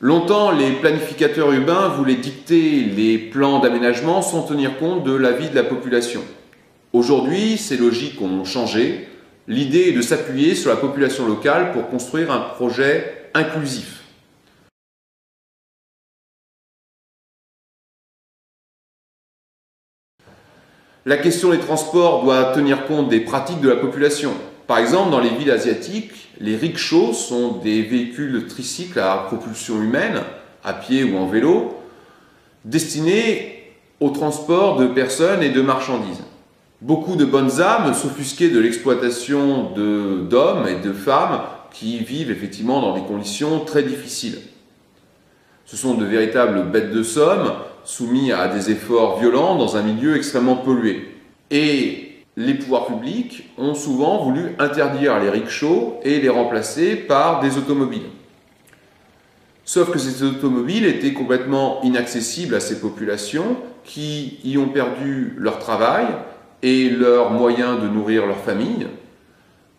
Longtemps, les planificateurs urbains voulaient dicter les plans d'aménagement sans tenir compte de la vie de la population. Aujourd'hui, ces logiques ont changé. L'idée est de s'appuyer sur la population locale pour construire un projet inclusif. La question des transports doit tenir compte des pratiques de la population. Par exemple, dans les villes asiatiques, les rickshaws sont des véhicules tricycles à propulsion humaine, à pied ou en vélo, destinés au transport de personnes et de marchandises. Beaucoup de bonnes âmes s'offusquaient de l'exploitation d'hommes et de femmes qui vivent effectivement dans des conditions très difficiles. Ce sont de véritables bêtes de somme, soumis à des efforts violents dans un milieu extrêmement pollué. Et les pouvoirs publics ont souvent voulu interdire les rickshaws et les remplacer par des automobiles. Sauf que ces automobiles étaient complètement inaccessibles à ces populations qui y ont perdu leur travail et leurs moyens de nourrir leur famille,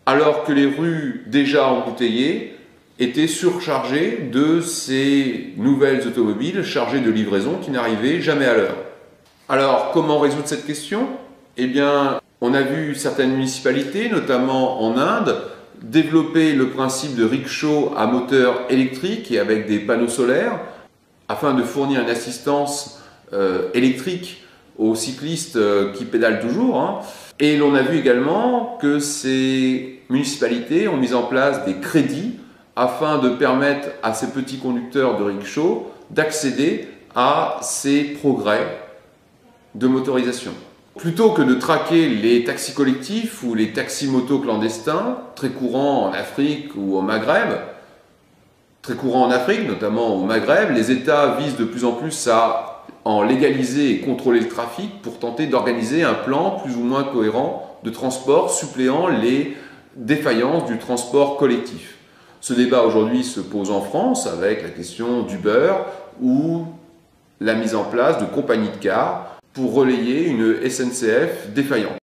alors que les rues déjà embouteillées étaient surchargées de ces nouvelles automobiles chargées de livraisons qui n'arrivaient jamais à l'heure. Alors, comment résoudre cette question? Eh bien, on a vu certaines municipalités, notamment en Inde, développer le principe de rickshaw à moteur électrique et avec des panneaux solaires afin de fournir une assistance électrique aux cyclistes qui pédalent toujours. Et l'on a vu également que ces municipalités ont mis en place des crédits afin de permettre à ces petits conducteurs de rickshaw d'accéder à ces progrès de motorisation. Plutôt que de traquer les taxis collectifs ou les taxis-motos clandestins, très courants en Afrique ou au Maghreb, très courants en Afrique, notamment au Maghreb, les États visent de plus en plus à en légaliser et contrôler le trafic pour tenter d'organiser un plan plus ou moins cohérent de transport suppléant les défaillances du transport collectif. Ce débat aujourd'hui se pose en France avec la question d'Uber ou la mise en place de compagnies de cars pour relayer une SNCF défaillante.